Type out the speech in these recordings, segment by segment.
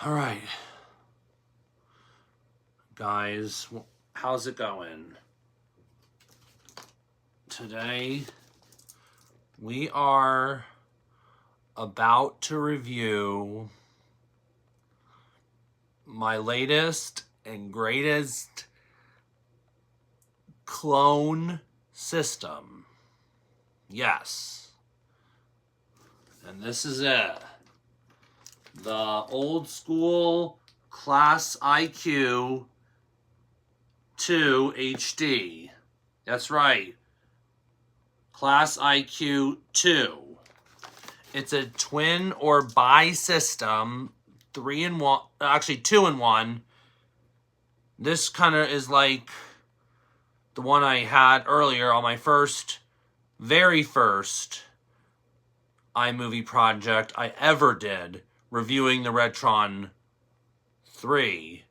All right. Guys, how's it going? Today, we are about to review my latest and greatest clone system. Yes. And this is it. The old school ClassIQ Two HD. That's right. ClassIQ Two. It's a twin or bi system, 3-in-1, actually 2-in-1. This kind of is like the one I had earlier on my very first iMovie project I ever did, reviewing the Retron 3.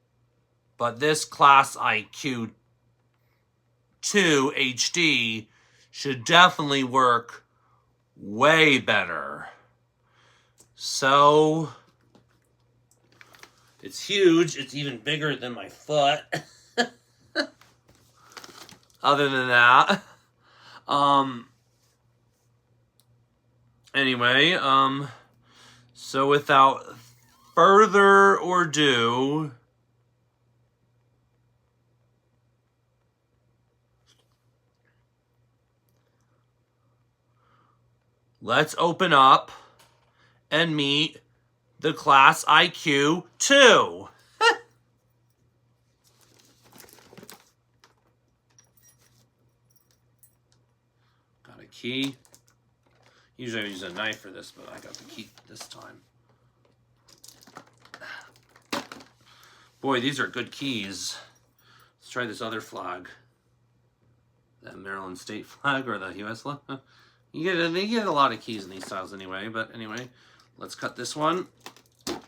But this ClassIQ 2 HD should definitely work way better. So, it's huge. It's even bigger than my foot. Other than that. Anyway, so without further ado, let's open up and meet the ClassIQ Two. Got a key. Usually I use a knife for this, but I got the key this time. Boy, these are good keys. Let's try this other flag. That Maryland State flag or the US flag. They get a lot of keys in these styles anyway, but anyway, let's cut this one.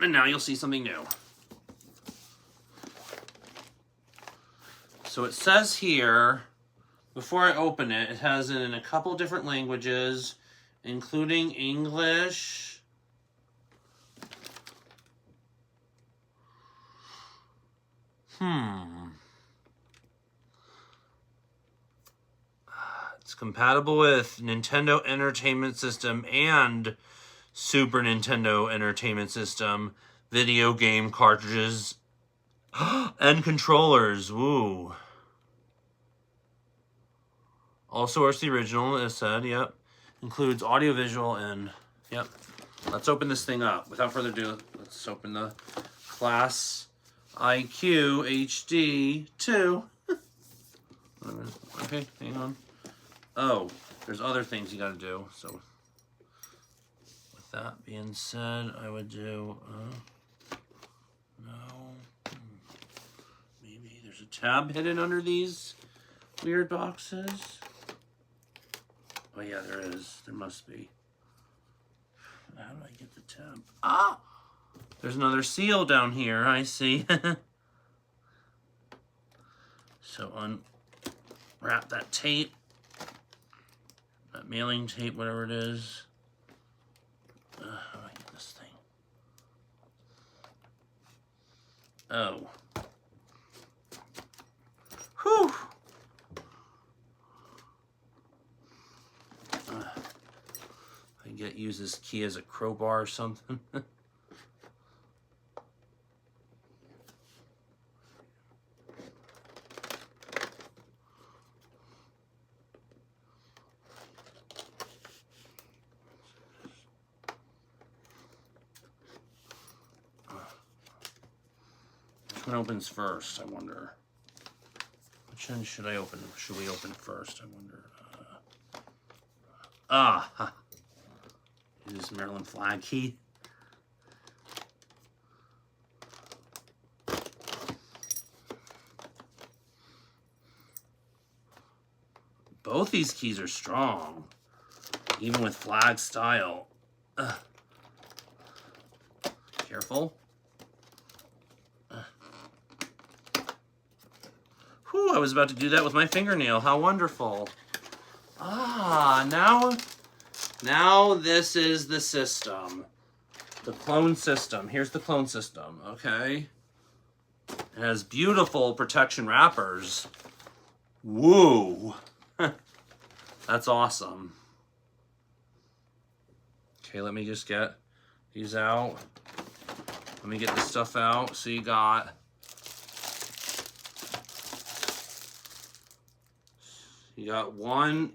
And now you'll see something new. So it says here, before I open it, it has it in a couple different languages, including English, It's compatible with Nintendo Entertainment System and Super Nintendo Entertainment System, video game cartridges, and controllers. Woo. Also works the original, as said, yep. Includes audiovisual and, yep. Let's open this thing up. Without further ado, let's open the ClassIQ HD 2. Okay, hang on. Oh, there's other things you gotta do. So, with that being said, I would do, no. Maybe there's a tab hidden under these weird boxes. Oh yeah, there is. There must be. How do I get the tab? Ah! There's another seal down here, I see. So unwrap that tape. That mailing tape, whatever it is. How do I get this thing? Oh. Whew! Use this key as a crowbar or something. Which one opens first, I wonder? Which one should I open? Should we open first, I wonder? This Maryland flag key. Both these keys are strong, even with flag style. Careful. Whew, I was about to do that with my fingernail. How wonderful. Ah, now this is the system. The clone system. Here's the clone system, okay? It has beautiful protection wrappers. Woo! That's awesome. Okay, let me just get these out. Let me get this stuff out. So you got one.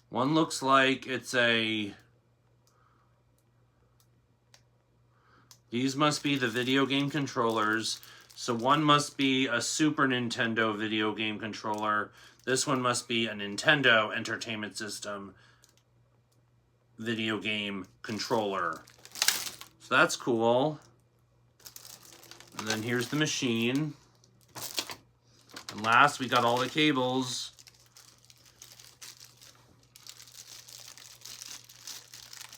One looks like it's a... These must be the video game controllers. So one must be a Super Nintendo video game controller. This one must be a Nintendo Entertainment System video game controller. So that's cool. And then here's the machine. And last, we got all the cables.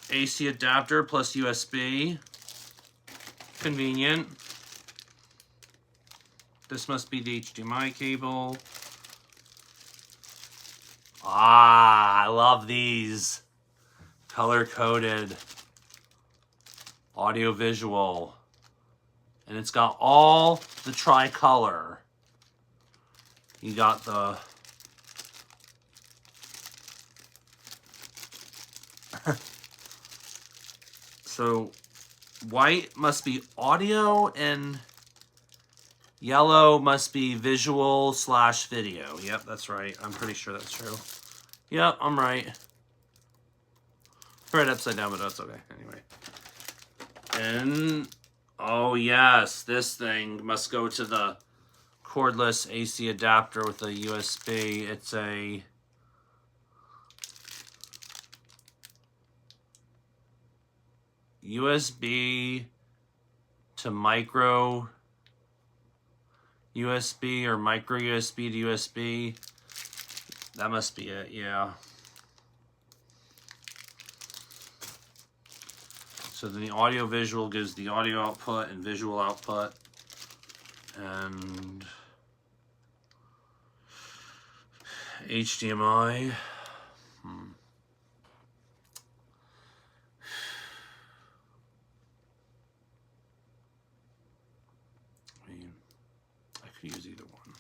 AC adapter plus USB. Convenient. This must be the HDMI cable. Ah, I love these. Color-coded. Audio-visual. And it's got all the tricolor. You got the... So, white must be audio and yellow must be visual / video. Yep, that's right. I'm pretty sure that's true. Yep, I'm right. Right upside down, but that's okay. Anyway. And, oh yes, this thing must go to the cordless AC adapter with a USB. It's a... USB to micro USB or micro USB to USB. That must be it, yeah. So then the audio visual gives the audio output and visual output. And HDMI. I could use either one.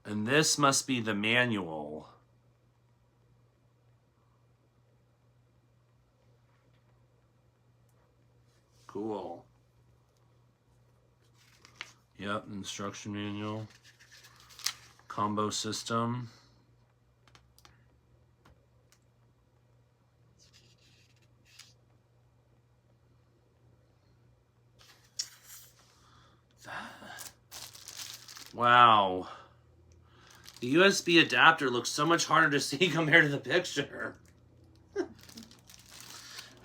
And this must be the manual. Cool. Yep, instruction manual. Combo system. Wow. The USB adapter looks so much harder to see compared to the picture.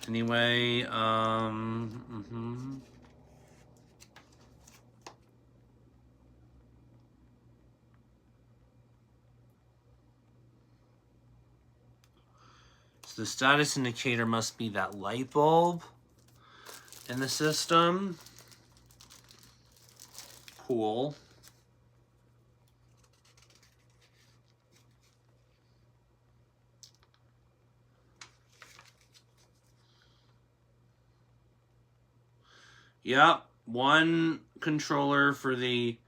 Anyway, So the status indicator must be that light bulb in the system. Cool. Yep, one controller for the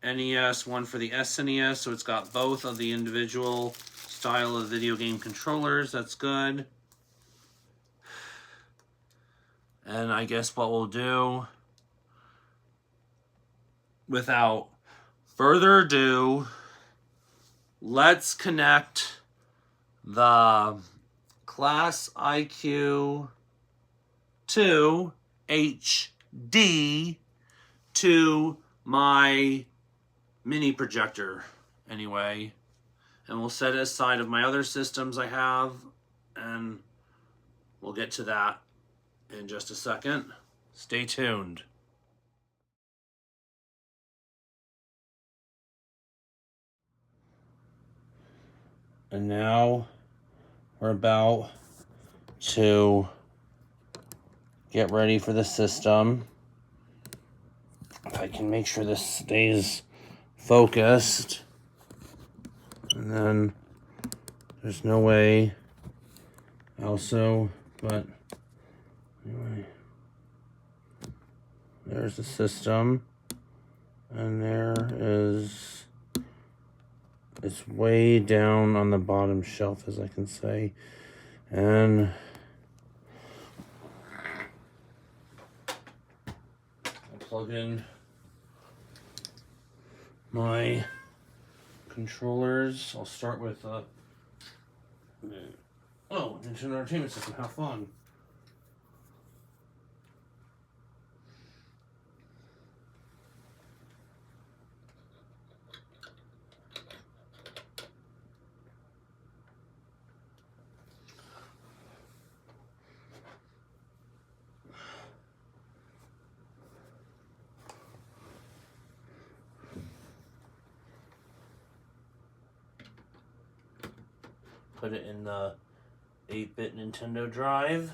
NES, one for the SNES, so it's got both of the individual style of video game controllers. That's good. And I guess what we'll do, without further ado, let's connect the ClassIQ Two HD to my mini projector anyway, and we'll set it aside of my other systems I have, and we'll get to that in just a second. Stay tuned. And now we're about to get ready for the system. If I can make sure this stays focused. And then there's no way also, but anyway. There's the system. And there is, it's way down on the bottom shelf, as I can say. And I'll plug in my controllers. I'll start with Nintendo Entertainment System. Have fun. Put it in the 8-bit Nintendo drive.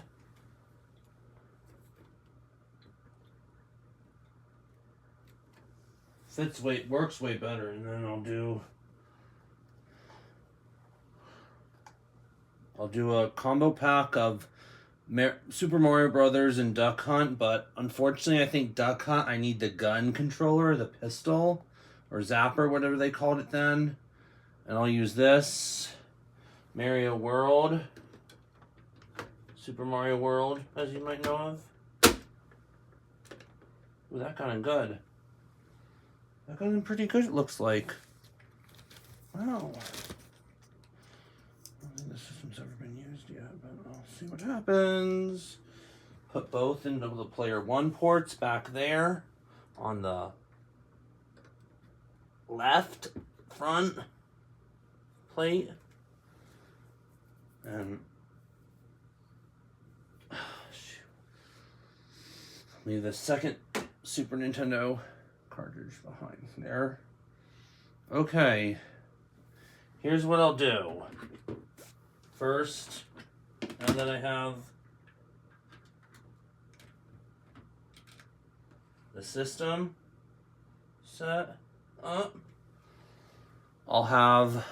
Works way better, and then I'll do a combo pack of Super Mario Brothers and Duck Hunt, but unfortunately I think Duck Hunt I need the gun controller, the pistol, or zapper, whatever they called it then. And I'll use this. Mario World. Super Mario World, as you might know of. Ooh, that got in good. That got in pretty good, it looks like. Wow. I don't think the system's ever been used yet, but I'll see what happens. Put both into the player 1 ports back there on the left front plate. And leave the second Super Nintendo cartridge behind there. Okay, here's what I'll do. First, now that I have the system set up, I'll have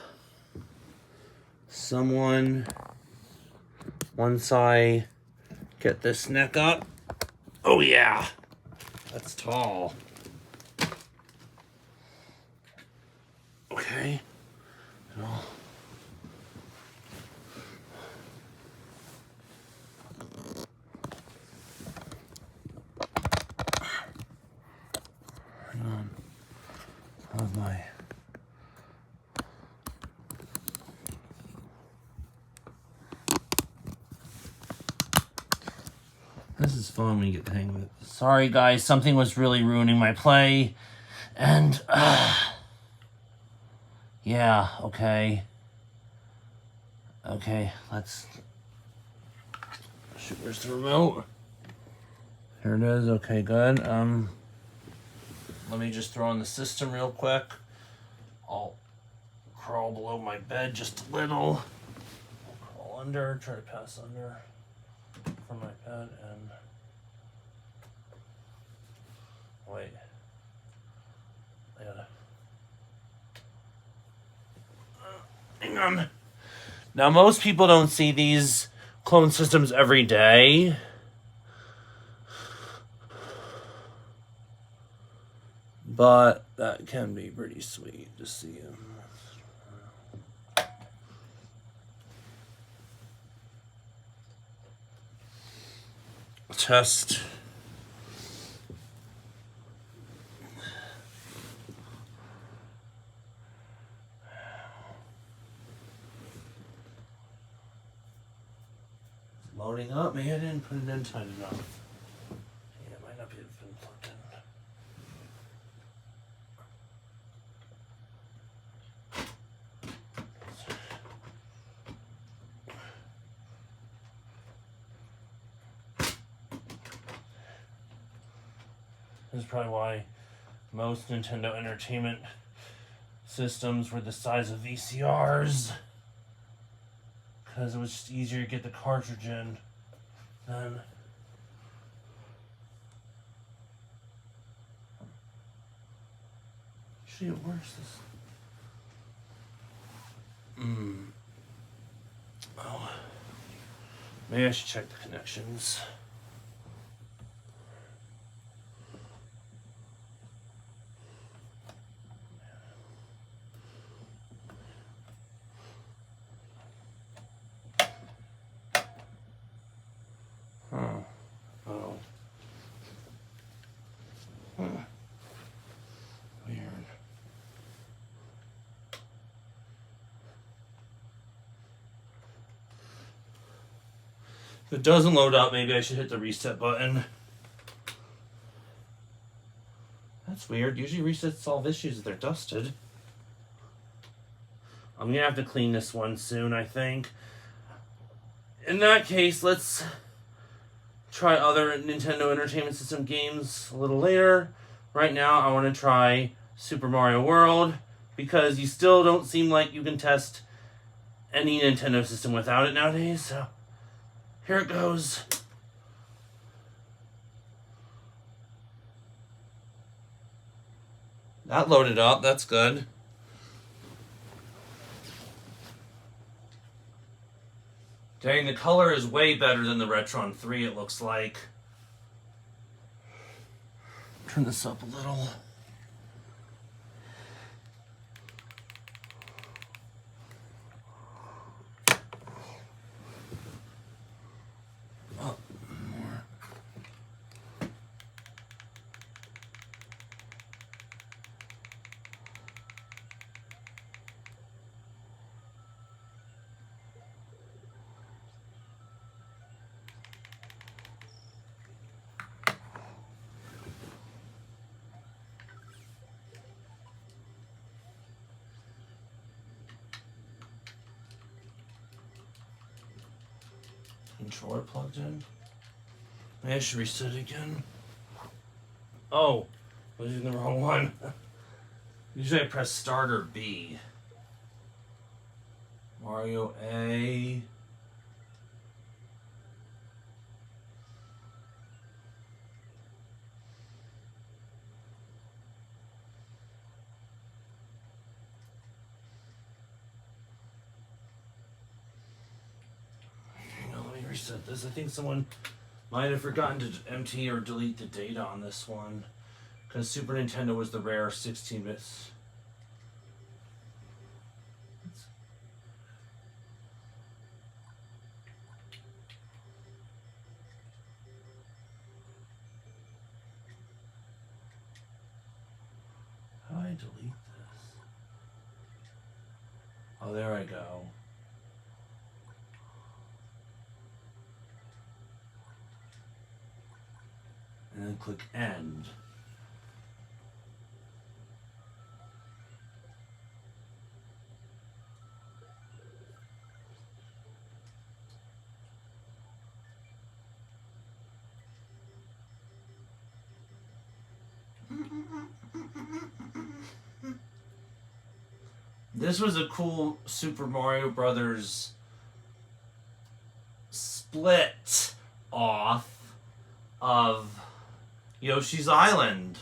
someone, once I get this neck up, oh yeah, that's tall. Okay, and I'll hang on, I have my this is fun when you get the hang of it. Sorry guys, something was really ruining my play. And, yeah, okay. Okay, let's shoot, where's the remote? Here it is, okay, good. Let me just throw in the system real quick. I'll crawl below my bed just a little. I'll crawl under, try to pass under from my bed, and wait. I gotta hang on. Now most people don't see these clone systems every day. But that can be pretty sweet to see them. Test. Loading up. Maybe I didn't put it in tight enough. Yeah, it might not be been plugged in. This is probably why most Nintendo Entertainment Systems were the size of VCRs. Because it was just easier to get the cartridge in than Actually, it works. Oh. Maybe I should check the connections. Oh. Weird. If it doesn't load up, maybe I should hit the reset button. That's weird. Usually resets solve issues if they're dusted. I'm going to have to clean this one soon, I think. In that case, let's try other Nintendo Entertainment System games a little later. Right now, I want to try Super Mario World, because you still don't seem like you can test any Nintendo system without it nowadays, so here it goes. That loaded up, that's good. Dang, the color is way better than the Retron 3, it looks like. Turn this up a little. Up more. Controller plugged in. Maybe I should reset it again. Oh, I was using the wrong one. Usually I press start or B. Mario A. Reset this. I think someone might have forgotten to empty or delete the data on this one, because Super Nintendo was the rare 16 bits. How do I delete this? Oh, there I go. And then click end. This was a cool Super Mario Brothers split off of Yoshi's Island,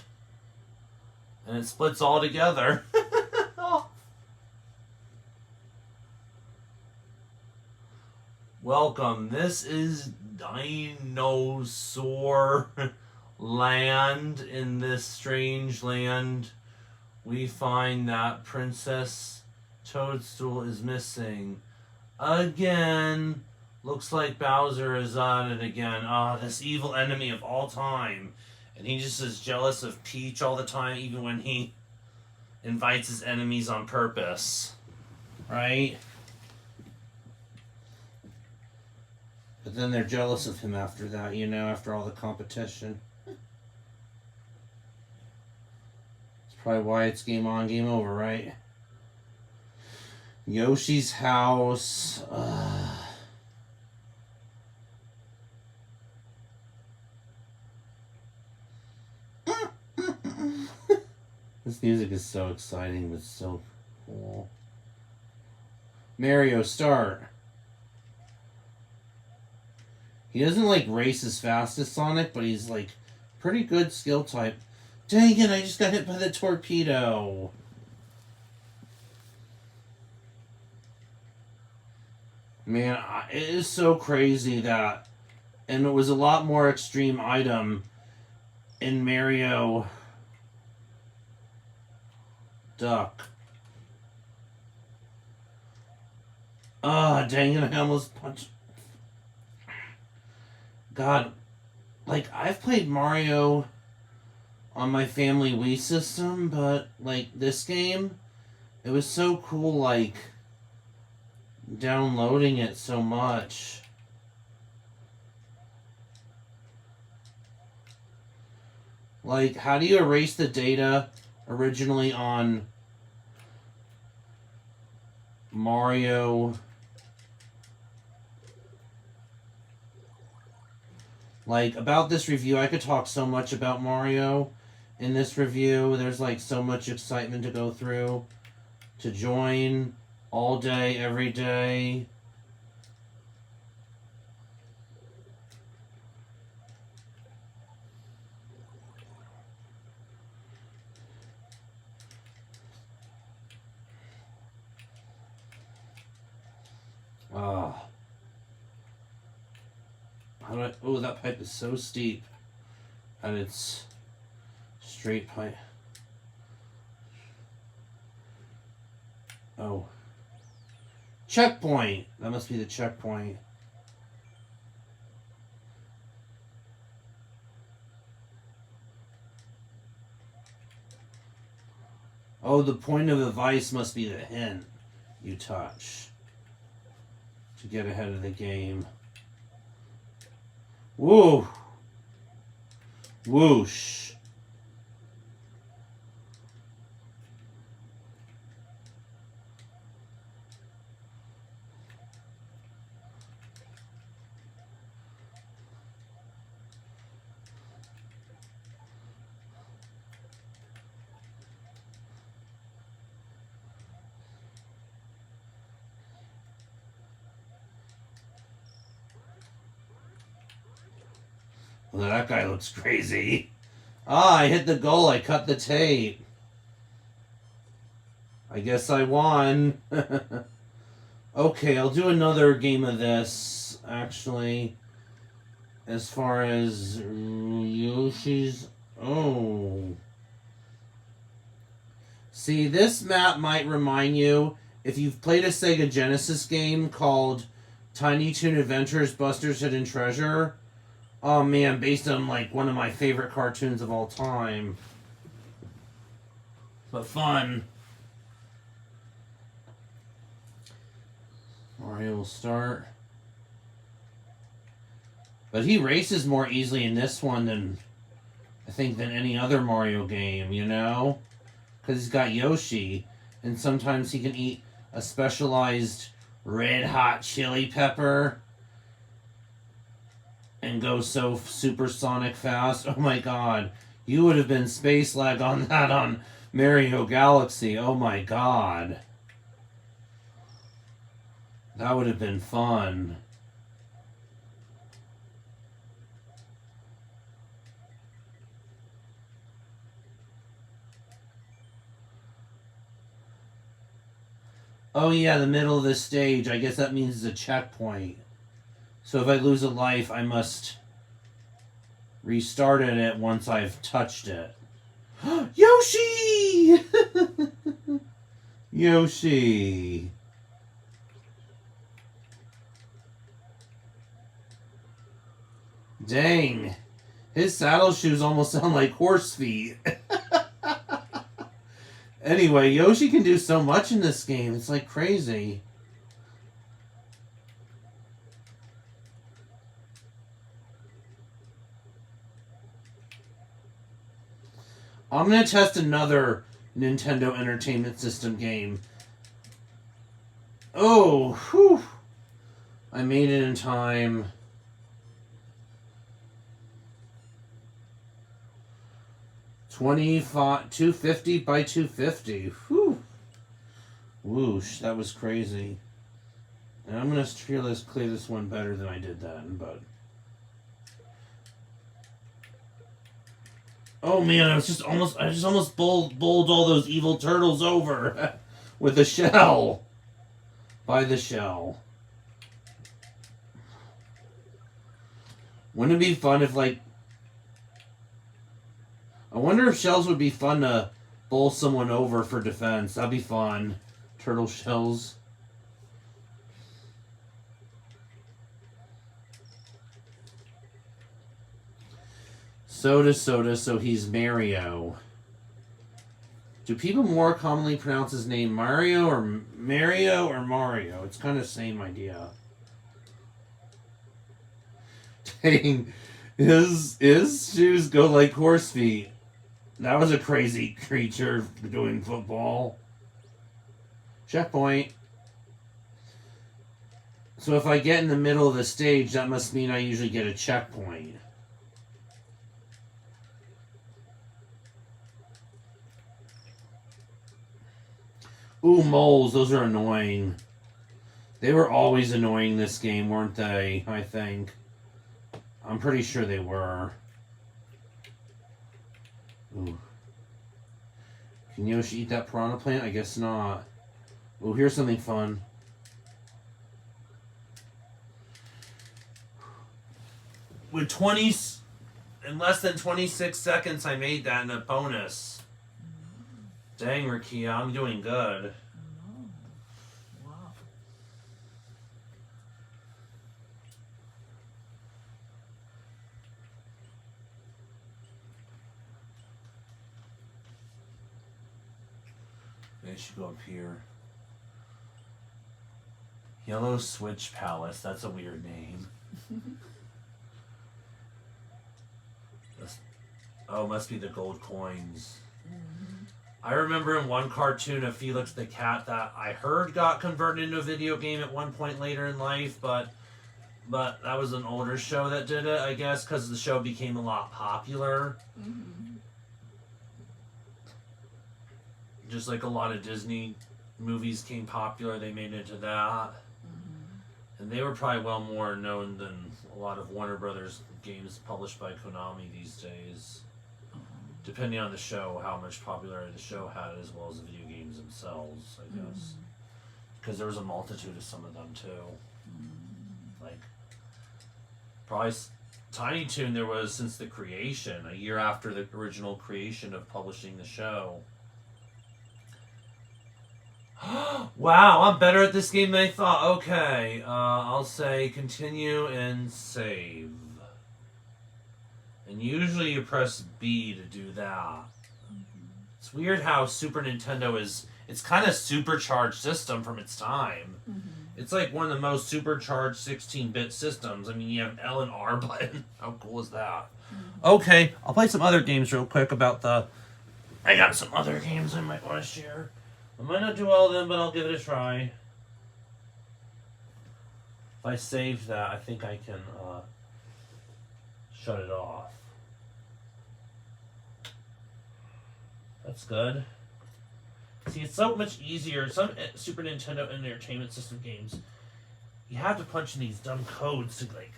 and it splits all together. Welcome. This is Dinosaur Land. In this strange land, we find that Princess Toadstool is missing again. Looks like Bowser is on it again. Ah, this evil enemy of all time. And he just is jealous of Peach all the time, even when he invites his enemies on purpose. Right? But then they're jealous of him after that, you know, after all the competition. That's probably why it's game on, game over, right? Yoshi's house. This music is so exciting, but so cool. Mario, start. He doesn't like race as fast as Sonic, but he's like pretty good skill type. Dang it, I just got hit by the torpedo. Man, it is so crazy that, and it was a lot more extreme item in Mario Duck. Ah, dang it, I almost punched. God, like, I've played Mario on my family Wii system, but, like, this game, it was so cool, like, downloading it so much. Like, how do you erase the data originally on Mario? Like, about this review, I could talk so much about Mario in this review. There's, like, so much excitement to go through. To join all day, every day. Ah. How do I... Oh, that pipe is so steep. And it's straight pipe. Oh. Checkpoint! That must be the checkpoint. Oh, the point of the vice must be the hint you touch to get ahead of the game. Whoa! Whoosh. Well, that guy looks crazy. Ah, I hit the goal. I cut the tape. I guess I won. Okay, I'll do another game of this, actually. As far as Yoshi's... Oh. See, this map might remind you, if you've played a Sega Genesis game called Tiny Toon Adventures Buster's Hidden Treasure... Oh man, based on like one of my favorite cartoons of all time. But fun. Mario will start. But he races more easily in this one than, I think, than any other Mario game, you know? Because he's got Yoshi. And sometimes he can eat a specialized red hot chili pepper. And go so supersonic fast. Oh my god. You would have been space lag on that on Mario Galaxy. Oh my god. That would have been fun. Oh yeah, the middle of the stage. I guess that means it's a checkpoint. So if I lose a life, I must restart it once I've touched it. Yoshi! Yoshi. Dang. His saddle shoes almost sound like horse feet. Anyway, Yoshi can do so much in this game. It's like crazy. I'm going to test another Nintendo Entertainment System game. Oh, whew. I made it in time. $250 by $250. Whew. Whoosh, that was crazy. And I'm going to clear this one better than I did then, but... Oh man, I just almost bowled all those evil turtles over with a shell. By the shell. Wouldn't it be fun if, like... I wonder if shells would be fun to bowl someone over for defense. That'd be fun. Turtle shells. Soda, so he's Mario. Do people more commonly pronounce his name Mario or Mario? It's kind of the same idea. Dang, his shoes go like horse feet. That was a crazy creature doing football. Checkpoint. So if I get in the middle of the stage, that must mean I usually get a checkpoint. Ooh, moles. Those are annoying. They were always annoying this game, weren't they? I think. I'm pretty sure they were. Ooh. Can Yoshi eat that piranha plant? I guess not. Ooh, here's something fun. With in less than 26 seconds, I made that in a bonus. Dang, Rakia, I'm doing good. Wow. They should go up here. Yellow Switch Palace. That's a weird name. Oh, must be the gold coins. I remember in one cartoon of Felix the Cat that I heard got converted into a video game at one point later in life, but that was an older show that did it, I guess, because the show became a lot popular. Just like a lot of Disney movies came popular, they made it into that. And they were probably well more known than a lot of Warner Brothers games published by Konami these days. Depending on the show, how much popularity the show had, as well as the video games themselves, I guess. Because there was a multitude of some of them, too. Like, probably Tiny Toon there was since the creation, a year after the original creation of publishing the show. Wow, I'm better at this game than I thought. Okay, I'll say continue and save. And usually you press B to do that. It's weird how Super Nintendo it's kind of supercharged system from its time. It's like one of the most supercharged 16-bit systems. I mean, you have L and R button. How cool is that? Okay, I'll play some other games real quick I got some other games I might want to share. I might not do all of them, but I'll give it a try. If I save that, I think I can shut it off. That's good. See, it's so much easier. Some Super Nintendo Entertainment System games, you have to punch in these dumb codes to, like,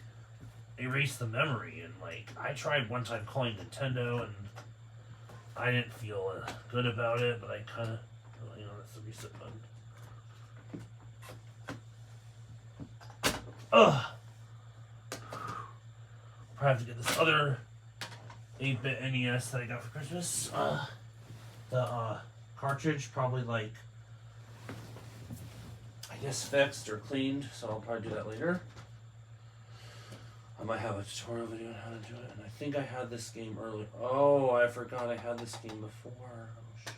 erase the memory. And, like, I tried one time calling Nintendo, and I didn't feel good about it, but I kind of, you know, that's the reset button. Ugh! Probably have to get this other 8-bit NES that I got for Christmas. The cartridge probably, like, I guess fixed or cleaned, so I'll probably do that later. I might have a tutorial video on how to do it, and I think I had this game earlier. Oh, I forgot I had this game before. Oh, shoot.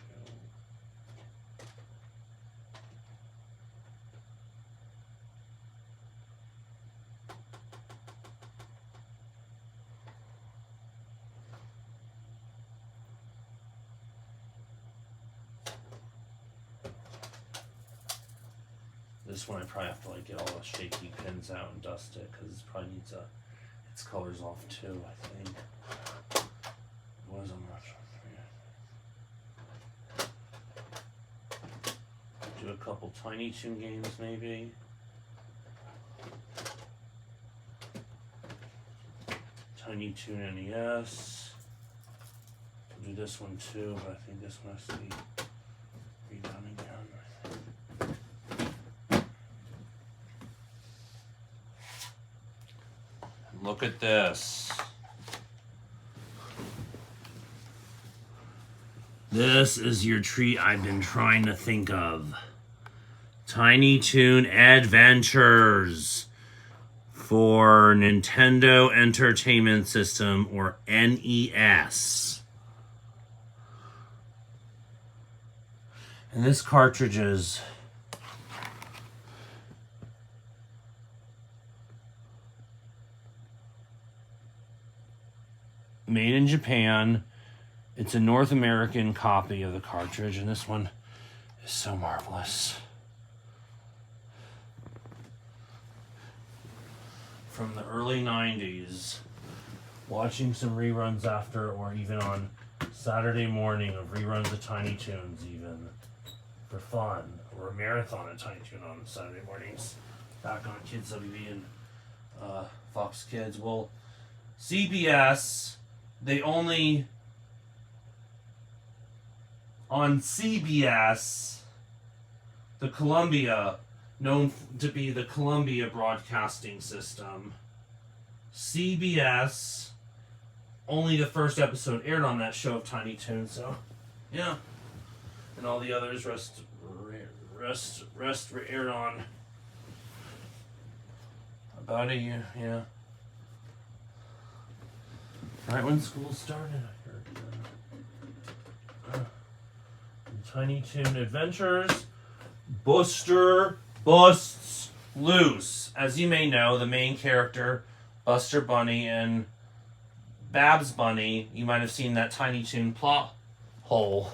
This one I probably have to, like, get all the shaky pins out and dust it, because it probably needs its colors off too, I think. What is on do a couple Tiny Toon games maybe. Tiny Toon NES. We'll do this one too, but I think this one has to be redone again. Look at this. This is your treat I've been trying to think of. Tiny Toon Adventures for Nintendo Entertainment System, or NES. And this cartridge is made in Japan. It's a North American copy of the cartridge, and this one is so marvelous. From the early 90s, watching some reruns after, or even on Saturday morning of reruns of Tiny Toons, even for fun, or a marathon of Tiny Toon on Saturday mornings back on Kids WB and Fox Kids. Well, CBS, they only on CBS, the Columbia, known to be the Columbia Broadcasting System, CBS, only the first episode aired on that show of Tiny Toon, so yeah. And all the others rest aired on about a year, yeah. Right when school started, I heard. Tiny Toon Adventures, Buster Busts Loose. As you may know, the main character, Buster Bunny, and Babs Bunny, you might have seen that Tiny Toon plot hole,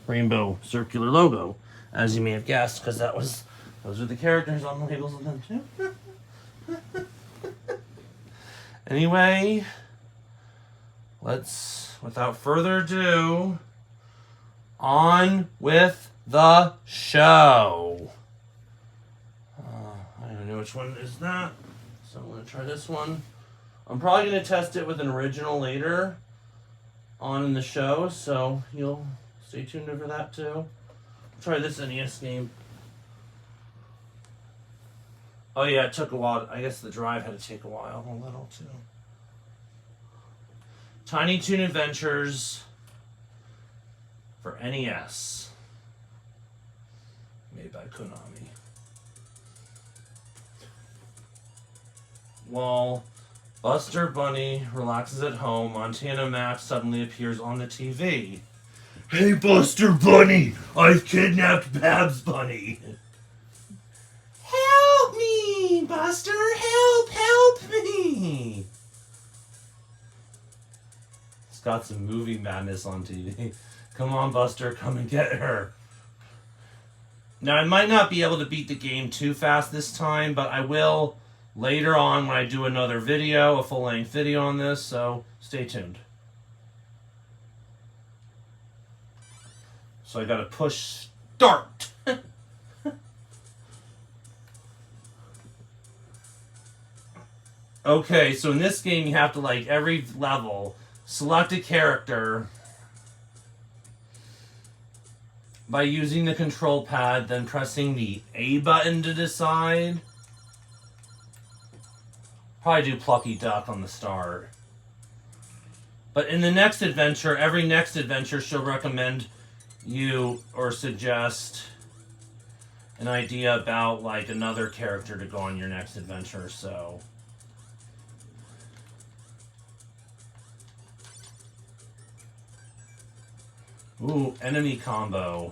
rainbow circular logo, as you may have guessed, because those are the characters on the labels of them too. Anyway, let's, without further ado, on with the show. I don't know which one is that, so I'm going to try this one. I'm probably going to test it with an original later on in the show, so you'll stay tuned for that too. I'll try this NES game. Oh yeah, it took a while. I guess the drive had to take a while, a little too. Tiny Toon Adventures for NES, made by Konami. While Buster Bunny relaxes at home, Montana Max suddenly appears on the TV. Hey Buster Bunny, I've kidnapped Babs Bunny. Help me, Buster, help me. It's got some movie madness on TV. Come on, Buster, come and get her. Now, I might not be able to beat the game too fast this time, but I will later on when I do another video, a full-length video on this, so stay tuned. So I gotta push start. Okay, so in this game you have to, like, every level, select a character by using the control pad, then pressing the A button to decide. Probably do Plucky Duck on the start. But in the next adventure, every next adventure she'll recommend you or suggest an idea about, like, another character to go on your next adventure, so. Ooh, enemy combo.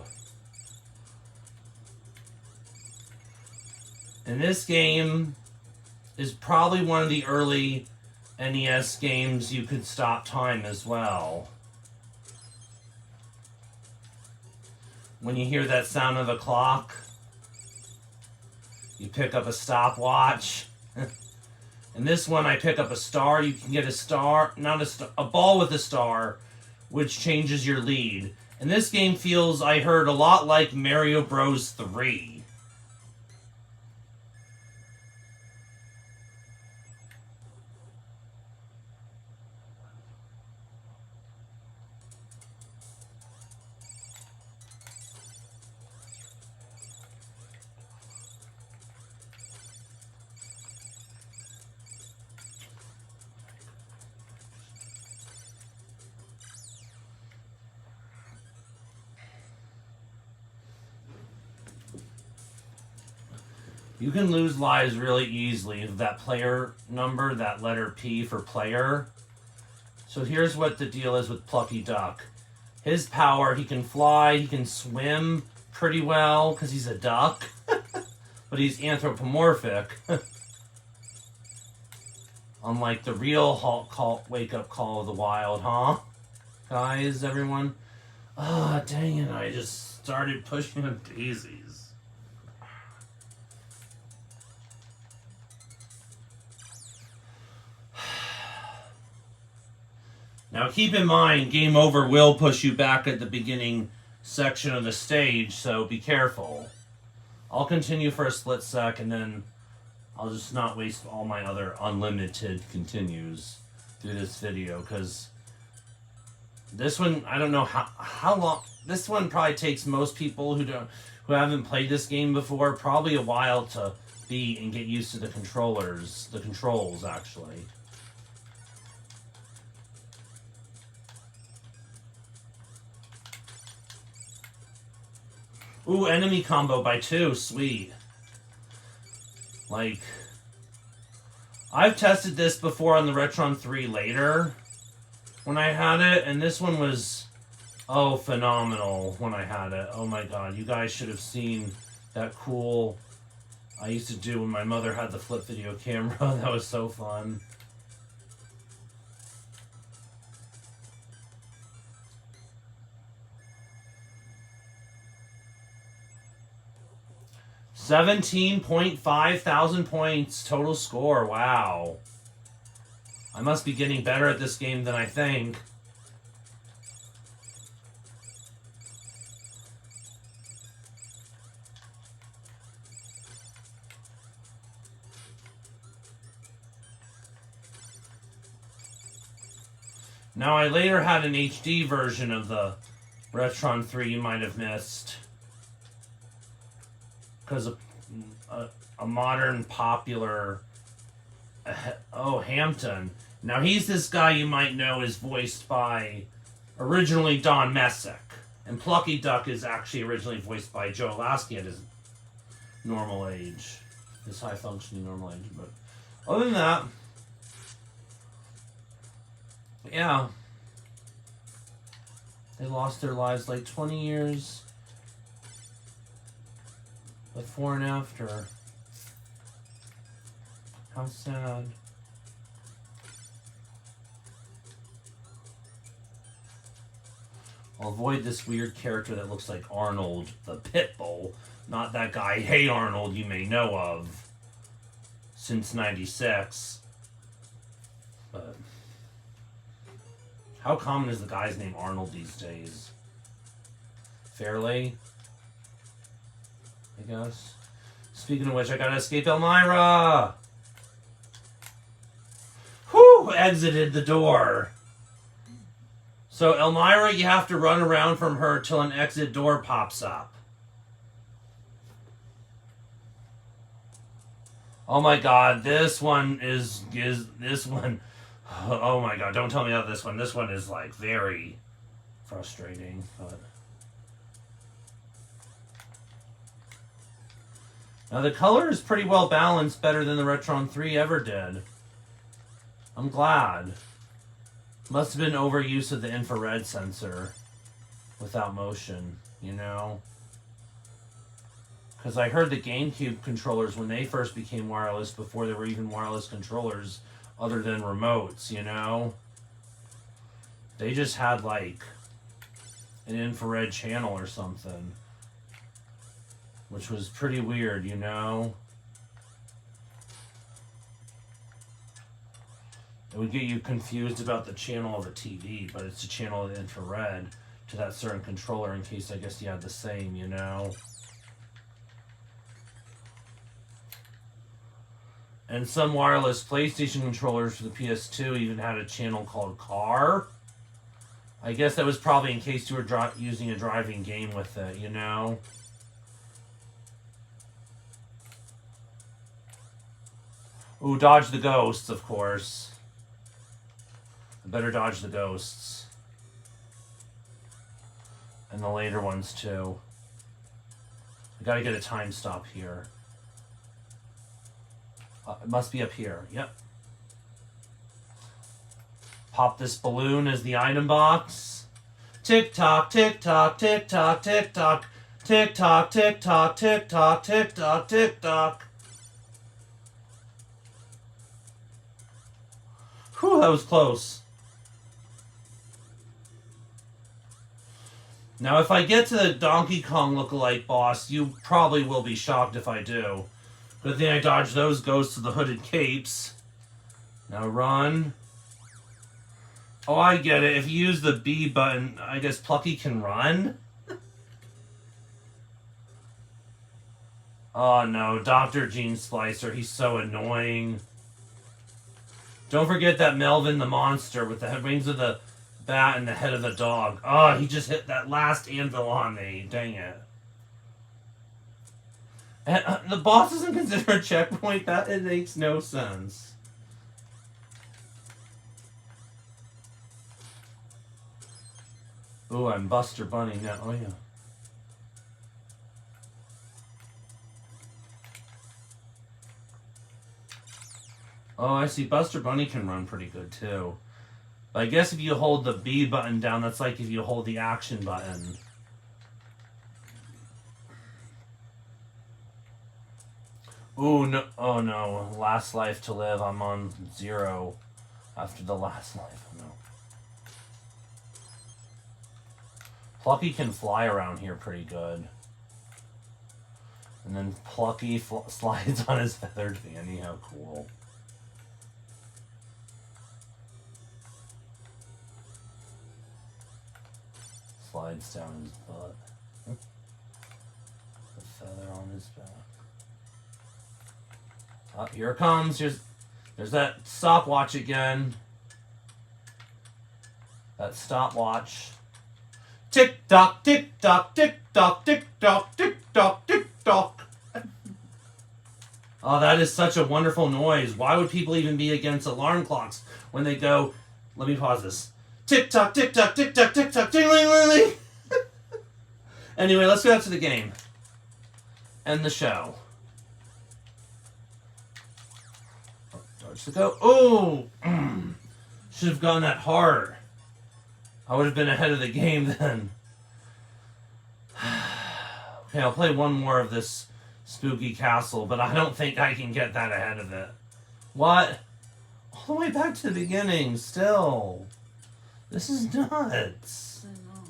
And this game is probably one of the early NES games you could stop time as well. When you hear that sound of a clock, you pick up a stopwatch. In this one, I pick up a star. You can get a star, not a star, a ball with a star, which changes your lead. And this game feels, I heard, a lot like Mario Bros. 3. You can lose lives really easily with that player number, that letter P for player. So here's what the deal is with Plucky Duck. His power, he can fly, he can swim pretty well because he's a duck. But he's anthropomorphic. Unlike the real wake-up call of the wild, huh? Guys, everyone? Ah, dang it, I just started pushing on daisies. Now keep in mind, game over will push you back at the beginning section of the stage, so be careful. I'll continue for a split sec, and then I'll just not waste all my other unlimited continues through this video, because this one, I don't know how long. This one probably takes most people who haven't played this game before probably a while to beat and get used to the controls actually. Ooh, enemy combo by 2, sweet. Like, I've tested this before on the Retron 3 later when I had it, and this one was, oh, phenomenal when I had it. Oh my god, you guys should have seen that cool I used to do when my mother had the flip video camera. That was so fun. $17.5 thousand points total score. Wow. I must be getting better at this game than I think. Now, I later had an HD version of the Retron 3 you might have missed. Because a modern popular... oh, Hampton. Now, he's this guy you might know is voiced by originally Don Messick. And Plucky Duck is actually originally voiced by Joe Lasky at his normal age. His high-functioning normal age. But other than that... yeah. They lost their lives like 20 years before and after. How sad. I'll avoid this weird character that looks like Arnold the Pitbull. Not that guy, Hey Arnold, you may know of since '96. But how common is the guy's name Arnold these days? Fairly, I guess. Speaking of which, I gotta escape Elmira! Whew! Exited the door. So, Elmira, you have to run around from her till an exit door pops up. Oh my god, this one is this one... oh my god, don't tell me about this one. This one is, like, very frustrating, but... now, the color is pretty well balanced, better than the Retron 3 ever did. I'm glad. Must have been overuse of the infrared sensor without motion, you know? Because I heard the GameCube controllers, when they first became wireless, before there were even wireless controllers other than remotes, you know? They just had, like, an infrared channel or something. Which was pretty weird, you know? It would get you confused about the channel of a TV, but it's a channel of infrared to that certain controller in case I guess you had the same, you know? And some wireless PlayStation controllers for the PS2 even had a channel called Car. I guess that was probably in case you were using a driving game with it, you know? Ooh, dodge the ghosts, of course. I better dodge the ghosts. And the later ones, too. I gotta get a time stop here. It must be up here. Yep. Pop this balloon as the item box. Tick tock, tick tock, tick tock, tick tock. Tick tock, tick tock, tick tock, tick tock, tick tock. Whew, that was close. Now, if I get to the Donkey Kong lookalike boss, you probably will be shocked if I do. Good thing I dodged those ghosts to the hooded capes. Now run. Oh, I get it. If you use the B button, I guess Plucky can run? Oh no, Dr. Gene Splicer, he's so annoying. Don't forget that Melvin the monster with the wings of the bat and the head of the dog. Oh, he just hit that last anvil on me. Dang it. And, the boss doesn't consider a checkpoint? That it makes no sense. Ooh, I'm Buster Bunny now. Oh, yeah. Oh, I see. Buster Bunny can run pretty good, too. But I guess if you hold the B button down, that's like if you hold the action button. Ooh, no. Oh, no. Last life to live. I'm on 0 after the last life. Oh, no. Plucky can fly around here pretty good. And then Plucky slides on his feathered fanny. How cool. Slides down his butt. The feather on his back. Oh, here it comes. There's that stopwatch again. That stopwatch. Tick tock, tick tock, tick tock, tick tock, tick tock, tick tock. Oh, that is such a wonderful noise. Why would people even be against alarm clocks when they go? Let me pause this. Tick tock, tick tock, tick tock, tick tock, ding ling ling ling. Anyway, let's go out to the game. End the show. Dodge to go. Oh! Should have gone that hard. I would have been ahead of the game then. Okay, I'll play one more of this spooky castle, but I don't think I can get that ahead of it. What? All the way back to the beginning, still. This is nuts. I know.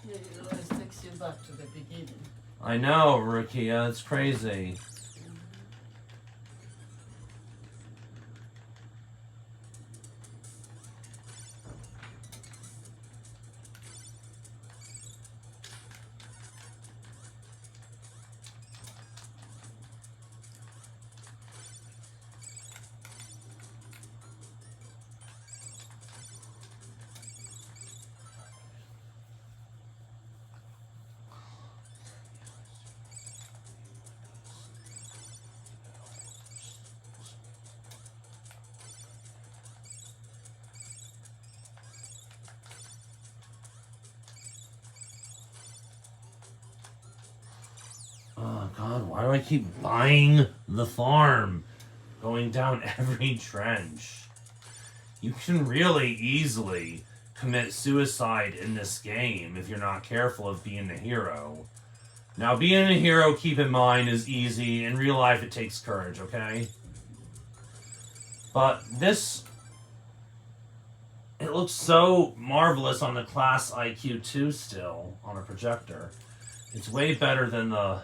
Yeah, it always takes you back to the beginning. I know, Rukia, it's crazy. Oh god, why do I keep buying the farm? Going down every trench. You can really easily commit suicide in this game if you're not careful of being a hero. Now, being a hero, keep in mind, is easy. In real life, it takes courage, okay? But this... It looks so marvelous on the ClassIQ Two still, on a projector. It's way better than the...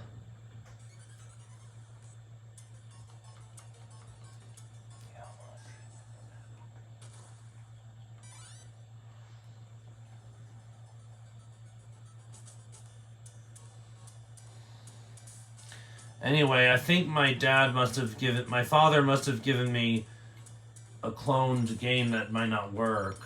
Anyway, I think my father must have given me a cloned game that might not work.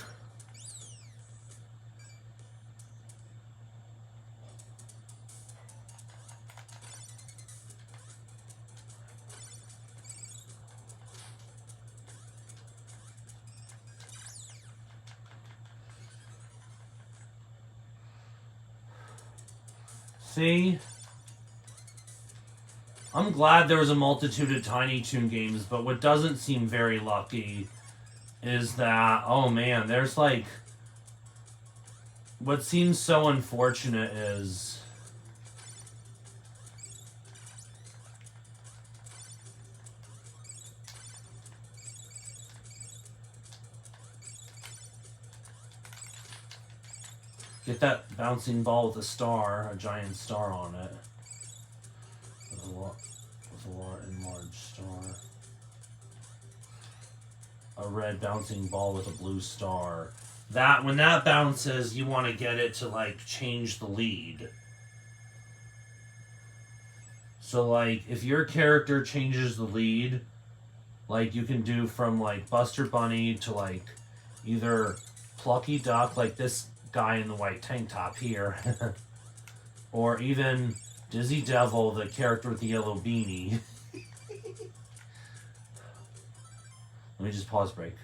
See? I'm glad there was a multitude of Tiny Toon games, but what doesn't seem very lucky is that, oh man, there's like... What seems so unfortunate is... Get that bouncing ball with a star, a giant star on it. With a enlarged star. A red bouncing ball with a blue star. That when that bounces, you want to get it to like change the lead. So like if your character changes the lead, like you can do from like Buster Bunny to like either Plucky Duck, like this guy in the white tank top here, or even Dizzy Devil, the character with the yellow beanie. Let me just pause break.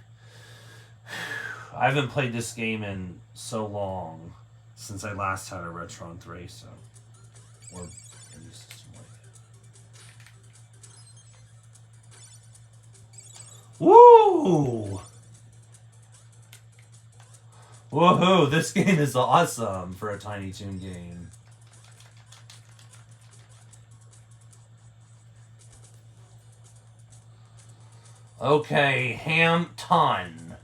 I haven't played this game in so long, since I last had a Retron 3, so... Or maybe something like that. Woo! Woohoo! This game is awesome for a Tiny Toon game. Okay, Ham Ton.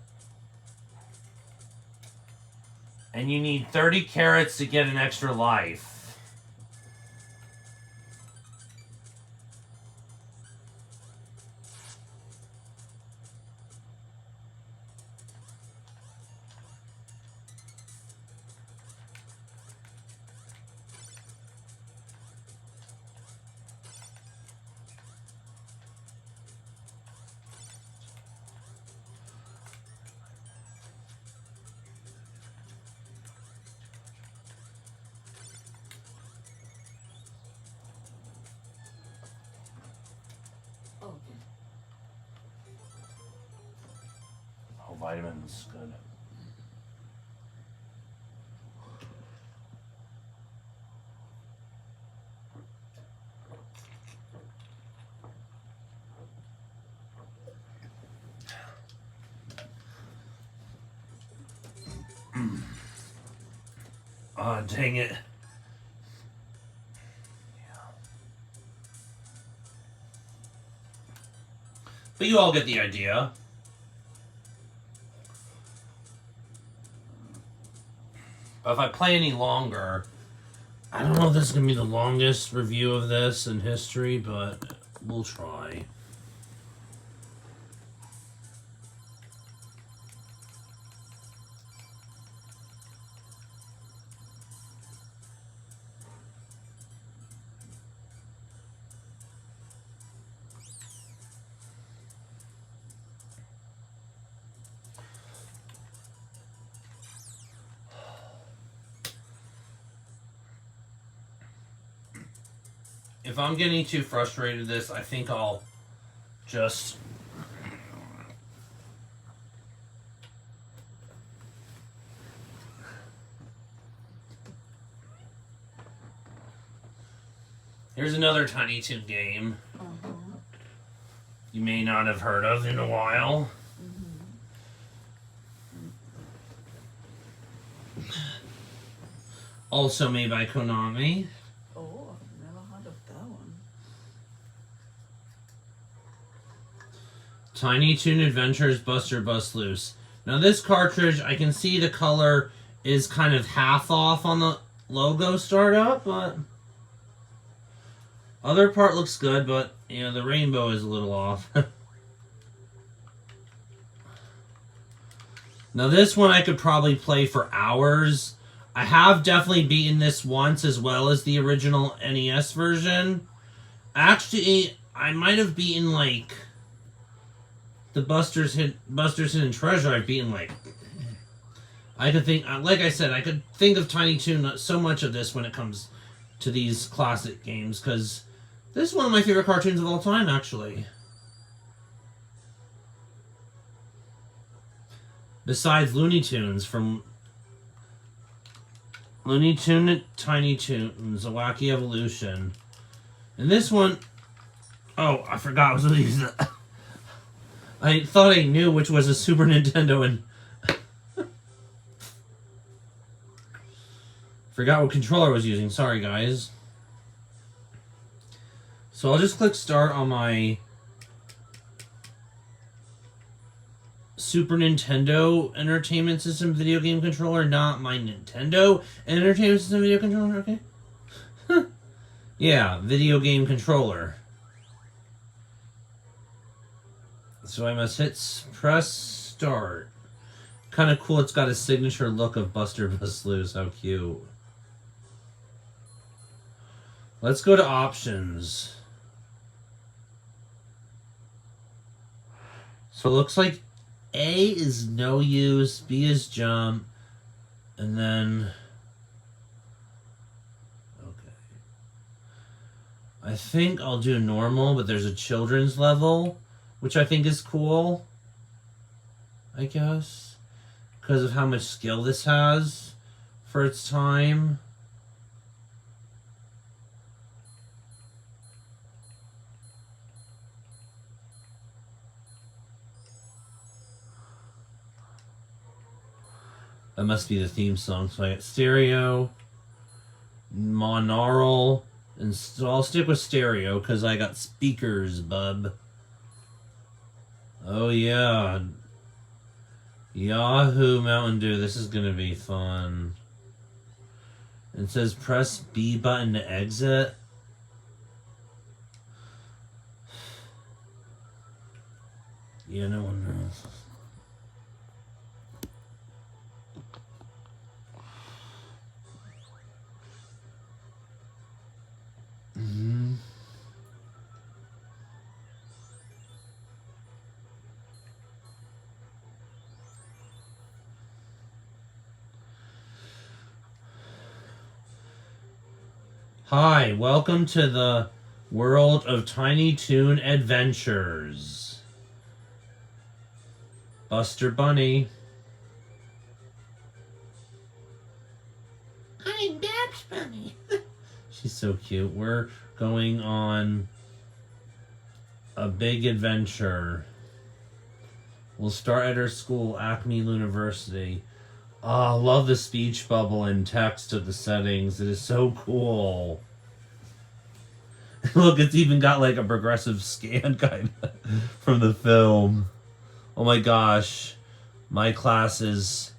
And you need 30 carrots to get an extra life. Vitamins, good. Oh, dang it. But you all get the idea. If I play any longer, I don't know if this is going to be the longest review of this in history, but we'll try. If I'm getting too frustrated with this, I think I'll just... Here's another Tiny Toon game. You may not have heard of in a while. Also made by Konami. Tiny Toon Adventures Buster Bust Loose. Now this cartridge, I can see the color is kind of half off on the logo startup, but other part looks good, but you know, the rainbow is a little off. Now this one I could probably play for hours. I have definitely beaten this once as well as the original NES version. Actually, I might have beaten like the Buster's Hidden Treasure. I've beaten like, I could think, like I said, I could think of Tiny Toon so much of this when it comes to these classic games, because this is one of my favorite cartoons of all time, actually. Besides Looney Tunes, from Looney Tune to Tiny Toons, A Wacky Evolution. And this one, Oh, I forgot I was going to use that. I thought I knew which was a Super Nintendo and... Forgot what controller I was using. Sorry, guys. So I'll just click start on my Super Nintendo Entertainment System video game controller, not my Nintendo Entertainment System video controller, okay? Yeah, video game controller. So I must press start. Kind of cool, it's got a signature look of Buster Bust Loose, how cute. Let's go to options. So it looks like A is no use, B is jump, and then... Okay. I think I'll do normal, but there's a children's level, which I think is cool, I guess, because of how much skill this has for its time. That must be the theme song. So I got stereo, monaural, and so I'll stick with stereo because I got speakers, bub. Oh yeah. Yahoo Mountain Dew. This is gonna be fun. It says press B button to exit. Yeah, no one knows. Hi, welcome to the world of Tiny Toon Adventures. Buster Bunny. I'm Babs Bunny. She's so cute. We're going on a big adventure. We'll start at our school, Acme University. Oh, I love the speech bubble and text of the settings. It is so cool. Look, it's even got like a progressive scan kind of from the film. Oh my gosh. My class is